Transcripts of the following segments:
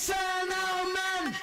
It's an omen.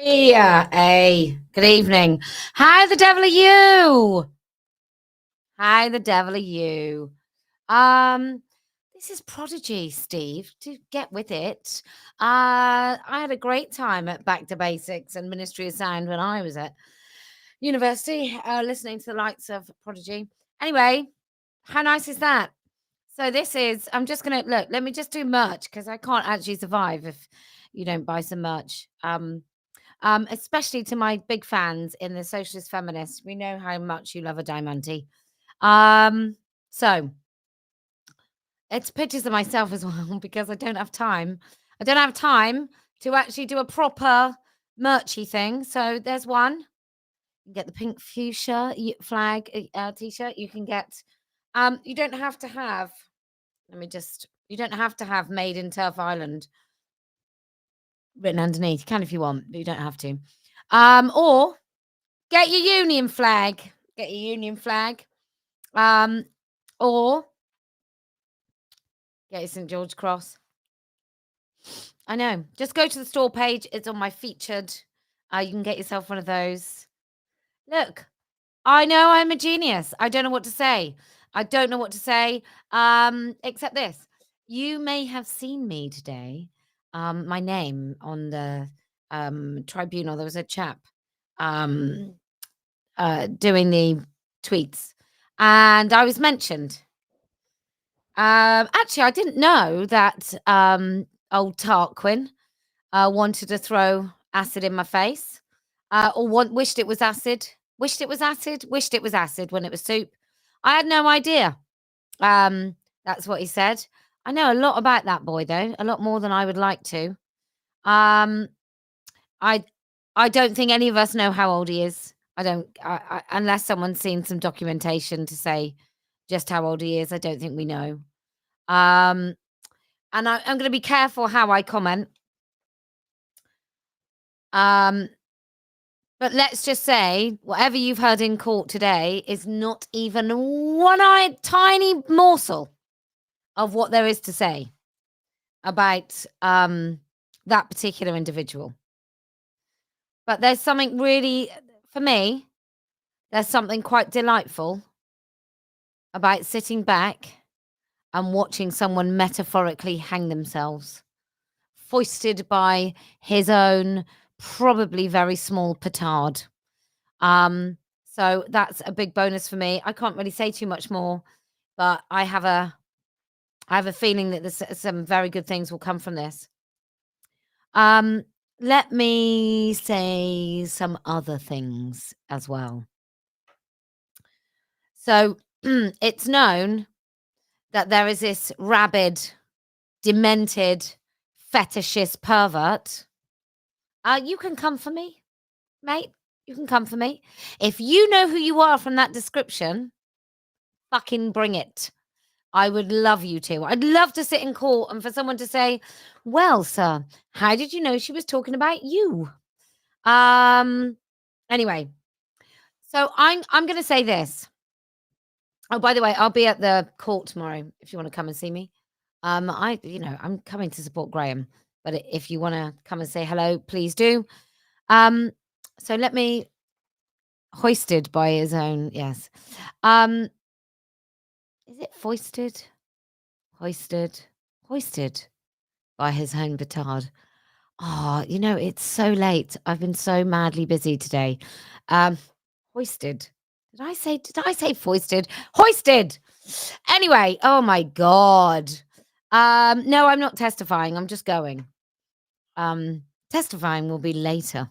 Yeah, hey, good evening. How the devil are you? How the devil are you? This is Prodigy, Steve. To get with it. I had a great time at Back to Basics and Ministry of Sound when I was at university, listening to the likes of Prodigy. Anyway, how nice is that? So this is, I'm just gonna look, let me just do merch because I can't actually survive if you don't buy some merch. Especially to my big fans in the Socialist Feminists. We know how much you love a diamante. So it's pictures of myself as well because I don't have time. I don't have time to actually do a proper merchy thing. So there's one. You can get the pink fuchsia flag t-shirt. You can get. You don't have to have. You don't have to have made in TERF Island written underneath. You can if you want, but you don't have to. Or get your union flag. Get your union flag. Or get your St. George cross. I know. Just go to the store page. It's on my featured. You can get yourself one of those. Look, I know I'm a genius. I don't know what to say. Except this. You may have seen me today. My name on the tribunal. There was a chap doing the tweets, and I was mentioned. Actually, I didn't know that old Tarquin wanted to throw acid in my face, wished it was acid, wished it was acid, wished it was acid when it was soup. I had no idea. That's what he said. I know a lot about that boy, though, a lot more than I would like to. I don't think any of us know how old he is. Unless someone's seen some documentation to say just how old he is. I don't think we know. And I'm going to be careful how I comment. But let's just say whatever you've heard in court today is not even one-eyed tiny morsel of what there is to say about that particular individual. But there's something really, for me, there's something quite delightful about sitting back and watching someone metaphorically hang themselves, foisted by his own probably very small petard. So that's a big bonus for me. I can't really say too much more, but I have a I have a feeling that there's some very good things will come from this. Let me say some other things as well. So, it's known that there is this rabid, demented, fetishist pervert. You can come for me, mate. You can come for me. If you know who you are from that description, fucking bring it. I would love you to. I'd love to sit in court and for someone to say, "Well, sir, how did you know she was talking about you?" Anyway, so I'm going to say this. Oh, by the way, I'll be at the court tomorrow if you want to come and see me. I'm coming to support Graham, but if you want to come and say hello, please do. So let me hoisted by his own, yes. Is it foisted? Hoisted by his own petard. Oh, it's so late. I've been so madly busy today. Hoisted. Did I say foisted? Hoisted. Anyway, oh my God. No, I'm not testifying. I'm just going. Testifying will be later.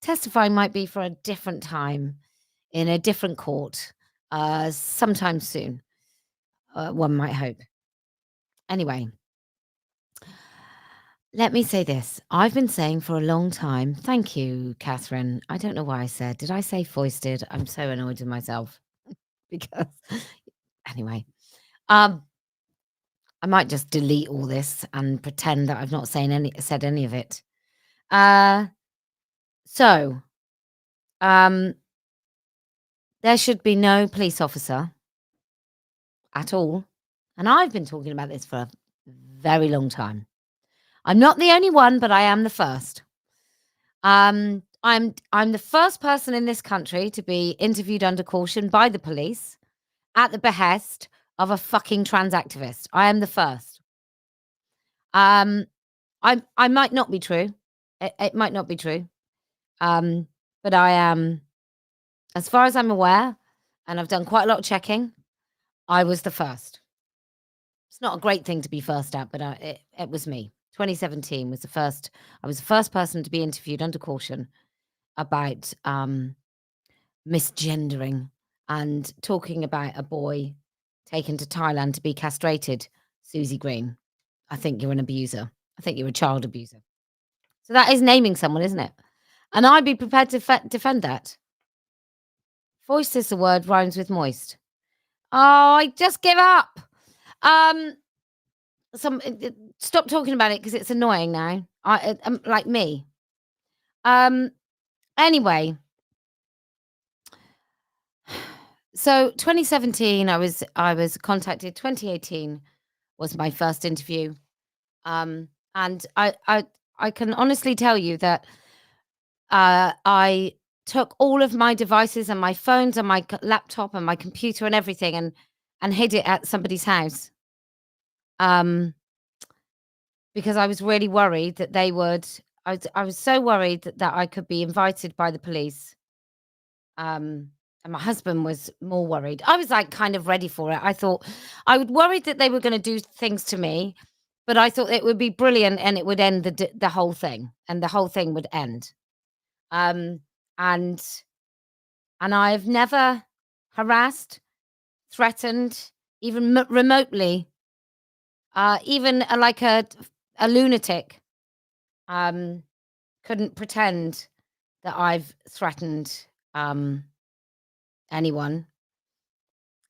Testifying might be for a different time in a different court, sometime soon. One might hope. Anyway, let me say this. I've been saying for a long time, thank you, Catherine. I don't know why I said, did I say foisted? I'm so annoyed with myself because, anyway, I might just delete all this and pretend that I've not said any of it. So, there should be no police officer at all. And I've been talking about this for a very long time. I'm not the only one, but I am the first. I'm the first person in this country to be interviewed under caution by the police at the behest of a fucking trans activist. I am the first. I might not be true. It might not be true. But I am, as far as I'm aware, and I've done quite a lot of checking, I was the first. It's not a great thing to be first at, but it was me. 2017 was the first. I was the first person to be interviewed under caution about misgendering and talking about a boy taken to Thailand to be castrated. Susie Green, I think you're an abuser. I think you're a child abuser. So that is naming someone, isn't it? And I'd be prepared to defend that. Voice is the word, rhymes with moist. Oh, I just give up. Stop talking about it because it's annoying now. Like me. Anyway, so 2017, I was contacted. 2018 was my first interview, and I can honestly tell you that I took all of my devices and my phones and my laptop and my computer and everything and hid it at somebody's house. Because I was really worried that they would. I was so worried that I could be invited by the police. And my husband was more worried. I was like kind of ready for it. I thought I was worried that they were going to do things to me, but I thought it would be brilliant and it would end the whole thing, and the whole thing would end. And I've never harassed, threatened, even remotely, even like a lunatic. Couldn't pretend that I've threatened anyone.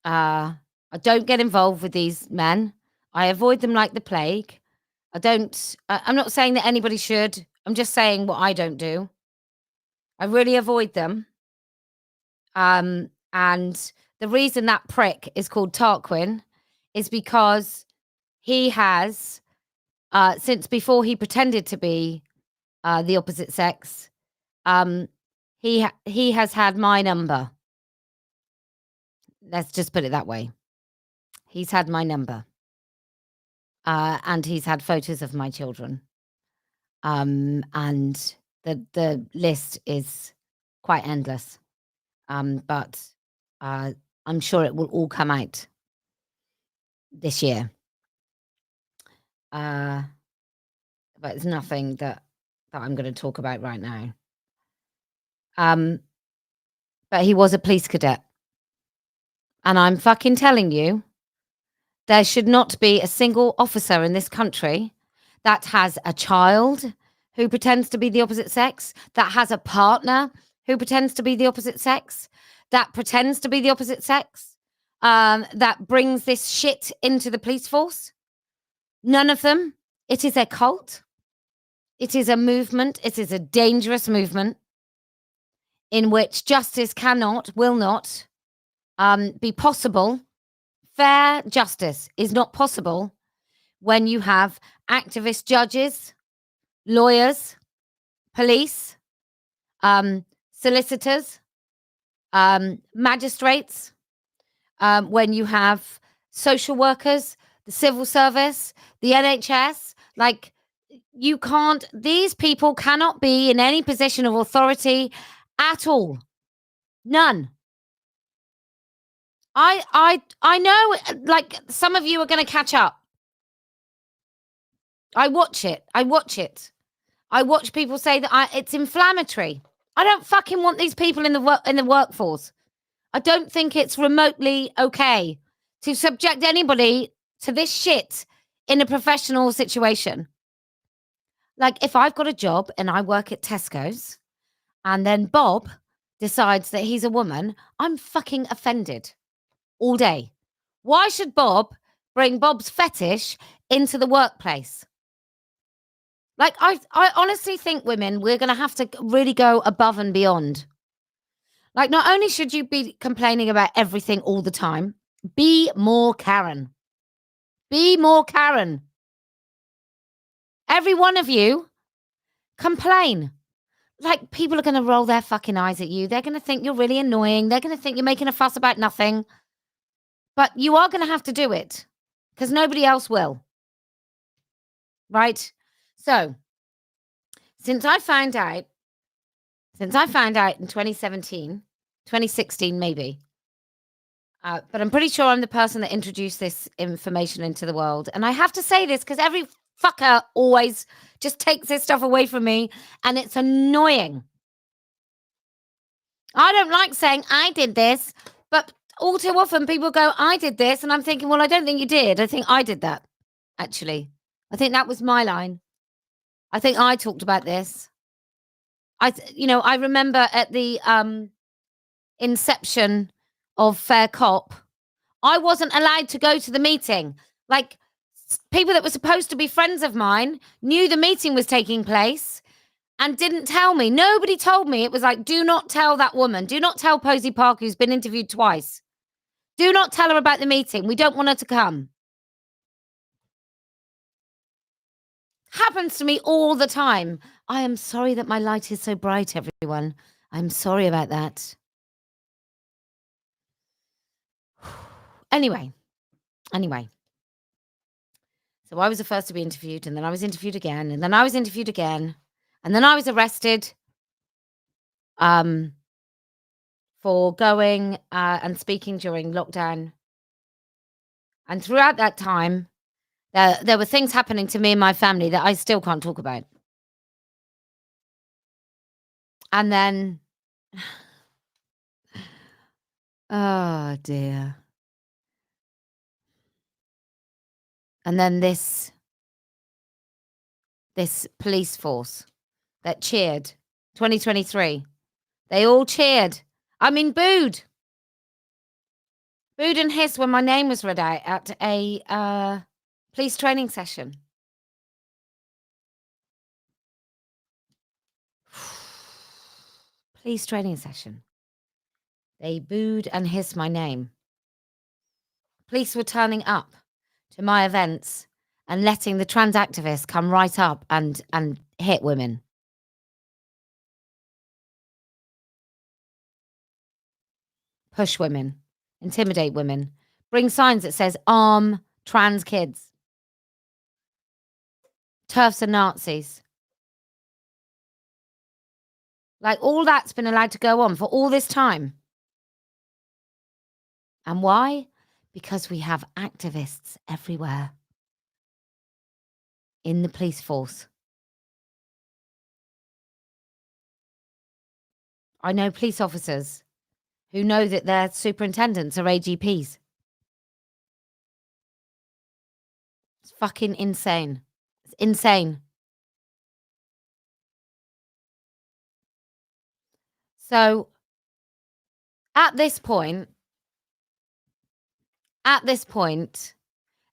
I don't get involved with these men. I avoid them like the plague. I'm not saying that anybody should. I'm just saying what I don't do. I really avoid them. And the reason that prick is called Tarquin is because he has, since before he pretended to be the opposite sex, he has had my number. Let's just put it that way. He's had my number. And he's had photos of my children. And the list is quite endless. But I'm sure it will all come out this year. but it's nothing that I'm going to talk about right now. But he was a police cadet. And I'm fucking telling you, there should not be a single officer in this country that has a child who pretends to be the opposite sex, that has a partner who pretends to be the opposite sex, that pretends to be the opposite sex, that brings this shit into the police force. None of them. It is a cult. It is a movement. It is a dangerous movement in which justice cannot, will not be possible. Fair justice is not possible when you have activist judges, lawyers, police, solicitors, magistrates, when you have social workers, the civil service, the NHS. Like, you can't, these people cannot be in any position of authority at all. None. I know, like, some of you are going to catch up. I watch it. I watch people say that it's inflammatory. I don't fucking want these people in the workforce. I don't think it's remotely okay to subject anybody to this shit in a professional situation. Like, if I've got a job and I work at Tesco's and then Bob decides that he's a woman, I'm fucking offended all day. Why should Bob bring Bob's fetish into the workplace? Like, I honestly think, women, we're going to have to really go above and beyond. Like, not only should you be complaining about everything all the time, be more Karen. Be more Karen. Every one of you complain. Like, people are going to roll their fucking eyes at you. They're going to think you're really annoying. They're going to think you're making a fuss about nothing. But you are going to have to do it because nobody else will. Right? So, since I found out in 2017, 2016 maybe, but I'm pretty sure I'm the person that introduced this information into the world. And I have to say this because every fucker always just takes this stuff away from me, and it's annoying. I don't like saying I did this, but all too often people go, I did this, and I'm thinking, well, I don't think you did. I think I did that, actually. I think that was my line. I think I talked about this. I remember at the inception of Fair Cop, I wasn't allowed to go to the meeting. Like, people that were supposed to be friends of mine knew the meeting was taking place and didn't tell me. Nobody told me. It was like, do not tell that woman. Do not tell Posie Parker, who's been interviewed twice. Do not tell her about the meeting. We don't want her to come. Happens to me all the time. I am sorry that my light is so bright, everyone. I'm sorry about that. Anyway. So I was the first to be interviewed, and then I was interviewed again, and then I was interviewed again, and then I was arrested for going and speaking during lockdown. And throughout that time, there were things happening to me and my family that I still can't talk about. And then, oh dear. And then this police force that cheered 2023, they all cheered. I mean, booed and hissed when my name was read out at a police training session. Police training session. They booed and hissed my name. Police were turning up to my events and letting the trans activists come right up and hit women. Push women, intimidate women, bring signs that says arm trans kids. TERFs and Nazis. Like, all that's been allowed to go on for all this time. And why? Because we have activists everywhere. in the police force. I know police officers who know that their superintendents are AGPs. It's fucking insane. It's insane. So at this point,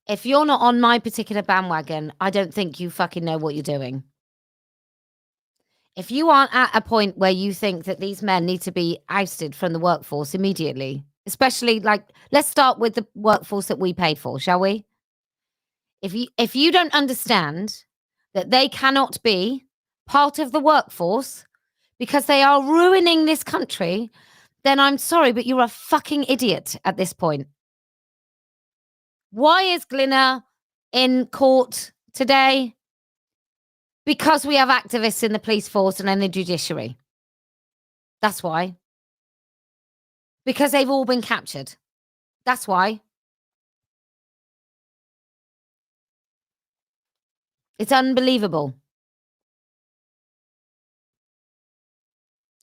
if you're not on my particular bandwagon, I don't think you fucking know what you're doing. If you aren't at a point where you think that these men need to be ousted from the workforce immediately, especially like, let's start with the workforce that we pay for, shall we? If you don't understand that they cannot be part of the workforce because they are ruining this country, then I'm sorry, but you're a fucking idiot at this point. Why is Glinner in court today? Because we have activists in the police force and in the judiciary. That's why. Because they've all been captured. That's why. It's unbelievable.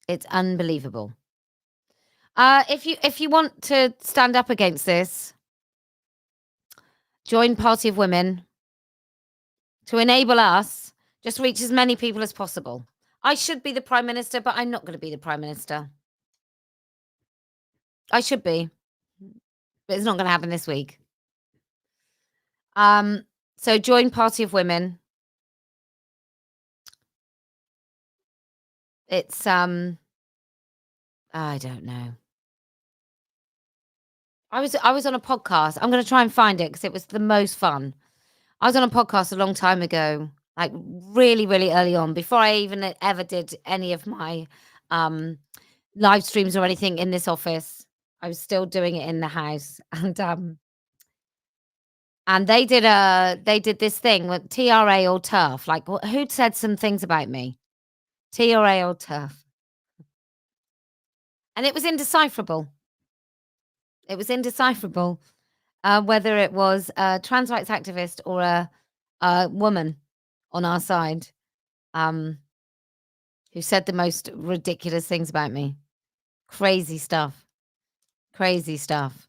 It's unbelievable. If you want to stand up against this, join Party of Women to enable us just reach as many people as possible. I should be the Prime Minister, but I'm not going to be the Prime Minister. I should be, but it's not going to happen this week. So join Party of Women. It's I don't know. I was on a podcast. I'm going to try and find it because it was the most fun. I was on a podcast a long time ago, like really, really early on, before I even ever did any of my live streams or anything in this office. I was still doing it in the house, and they did this thing with TRA or TERF. Like, who'd said some things about me? TRA or TERF, and it was indecipherable. It was indecipherable whether it was a trans rights activist or a woman on our side who said the most ridiculous things about me. Crazy stuff. Crazy stuff.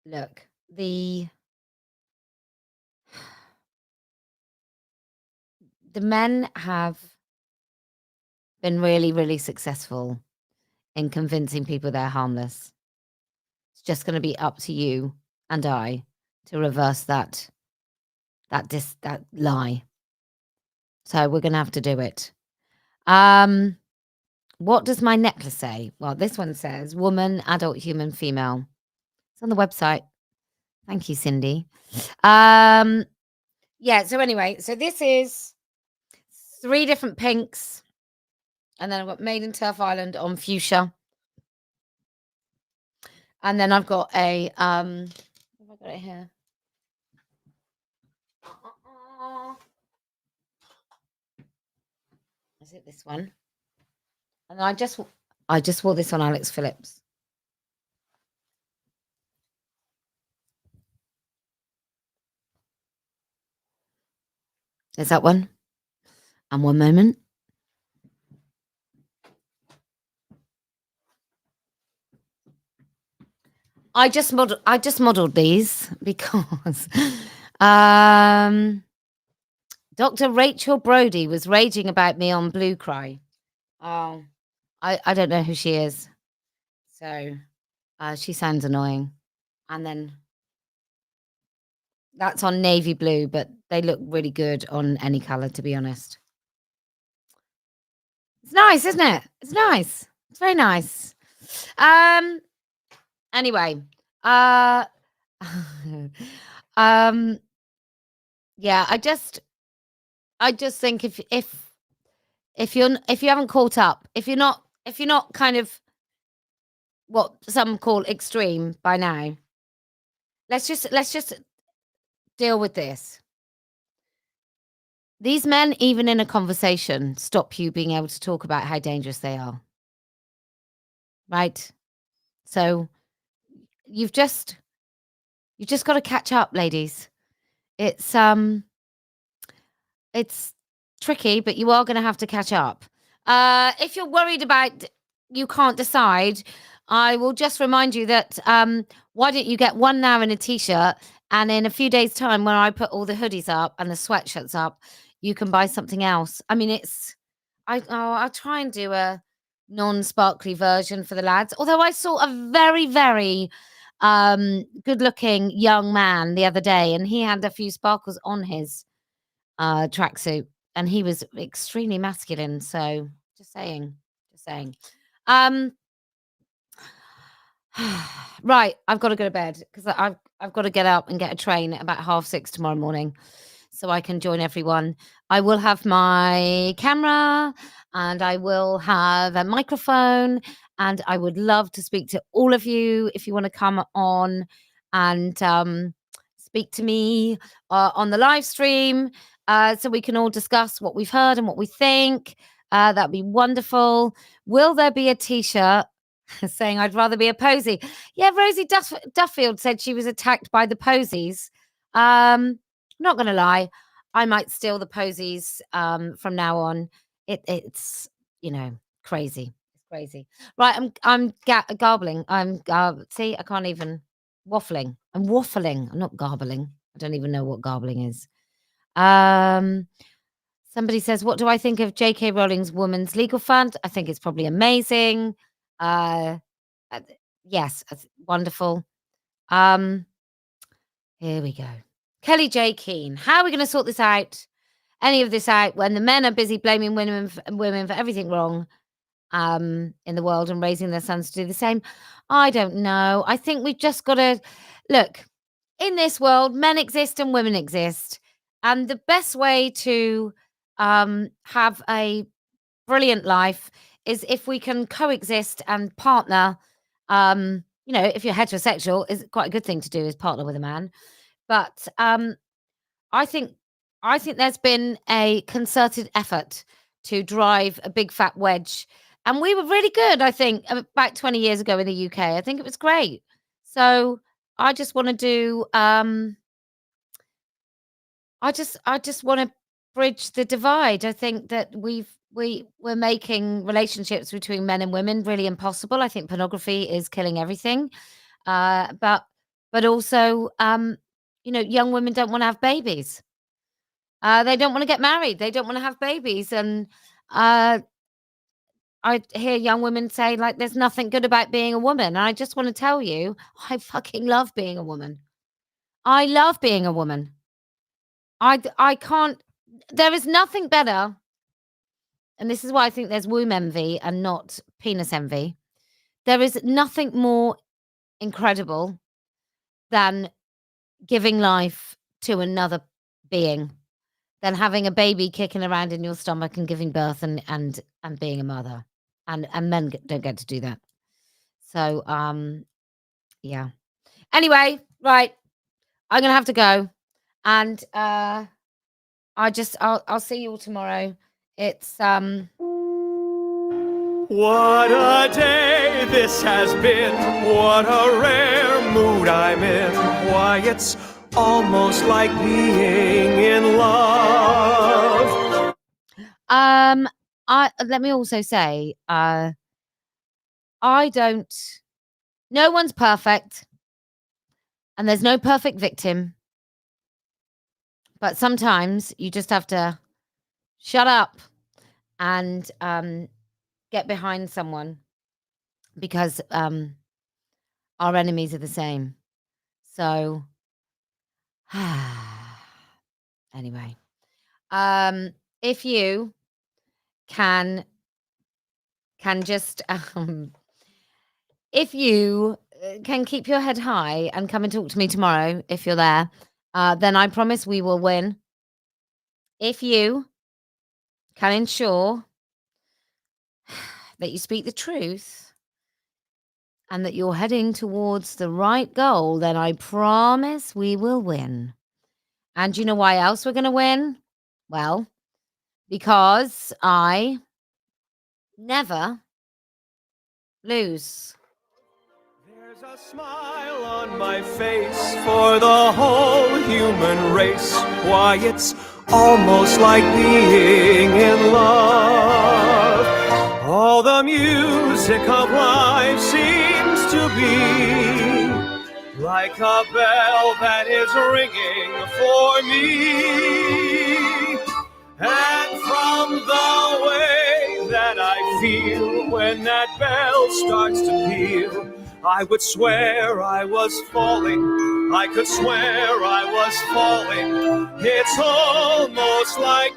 Look, the men have been really, really successful in convincing people they're harmless. It's just going to be up to you and I to reverse that lie. So we're going to have to do it. What does my necklace say? Well, this one says woman, adult, human, female. It's on the website. Thank you, Cindy. Yeah, so anyway, so this is 3 different pinks. And then I've got Made in Turf Island on fuchsia. And then I've got a have I got it here? Is it this one? And I just wore this on Alex Phillips. Is that one? And one moment. I just modeled these because Dr. Rachel Brody was raging about me on Blue Cry. Oh, I don't know who she is. So she sounds annoying. And then that's on navy blue, but they look really good on any color, to be honest. It's nice, isn't it? It's nice. It's very nice. Anyway, yeah, I just think if you haven't caught up, if you're not kind of what some call extreme by now, let's just deal with this. These men, even in a conversation, stop you being able to talk about how dangerous they are. Right? So you've just got to catch up, ladies. It's tricky, but you are gonna have to catch up. If you're worried about you can't decide, I will just remind you that, why don't you get one now in a T-shirt, and in a few days' time, when I put all the hoodies up and the sweatshirts up, you can buy something else. I mean, I'll try and do a non-sparkly version for the lads, although I saw a very, very, good-looking young man the other day, and he had a few sparkles on his, tracksuit, and he was extremely masculine, so just saying, just saying. Um, right, I've gotta go to bed because I've gotta get up and get a train at about 6:30 tomorrow morning so I can join everyone. I will have my camera and I will have a microphone, and I would love to speak to all of you if you wanna come on and, speak to me, on the live stream, so we can all discuss what we've heard and what we think. That'd be wonderful. Will there be a T-shirt saying, "I'd rather be a Posie"? Yeah, Rosie Duffield said she was attacked by the Posies. Not gonna lie, I might steal the Posies, from now on. It's, crazy. It's crazy. Right, I'm garbling. See, I can't even waffling. I'm waffling. I'm not garbling. I don't even know what garbling is. Um, Somebody says, "What do I think of J.K. Rowling's Women's Legal Fund?" I think it's probably amazing. Uh, uh, yes, wonderful. Here we go. Kellie-Jay Keen. How are we going to sort this out? Any of this out when the men are busy blaming women for everything wrong in the world and raising their sons to do the same? I don't know. I think we've just got to look in this world. Men exist and women exist, and the best way to have a brilliant life is if we can coexist and partner. If you're heterosexual, is quite a good thing to do is partner with a man. But I think there's been a concerted effort to drive a big fat wedge, and we were really good. I think about 20 years ago in the UK, I think it was great. So I just want to do. I just want to bridge the divide. I think that we're making relationships between men and women really impossible. I think pornography is killing everything. But also, young women don't want to have babies. They don't want to get married. They don't want to have babies. And uh, I hear young women say, like, there's nothing good about being a woman. And I just want to tell you, I fucking love being a woman. I love being a woman. I can't, there is nothing better. And this is why I think there's womb envy and not penis envy. There is nothing more incredible than giving life to another being, than having a baby kicking around in your stomach and giving birth and being a mother. And men don't get to do that. So, yeah. Anyway, right, I'm gonna have to go, and I'll see you all tomorrow. It's What a day this has been. What a rare mood I'm in. Why, it's almost like being in love. let me also say, I don't no one's perfect, and there's no perfect victim. But sometimes you just have to shut up and get behind someone because our enemies are the same. So anyway, if you can just if you can keep your head high and come and talk to me tomorrow if you're there, then I promise we will win. If you can ensure that you speak the truth and that you're heading towards the right goal, then I promise we will win. And you know why else we're going to win? Well, because I never lose. There's a smile on my face for the whole human race. Why, it's almost like being in love. All the music of life seems to be like a bell that is ringing for me. And from the way that I feel when that bell starts to peal, I would swear I was falling. I could swear I was falling. It's almost like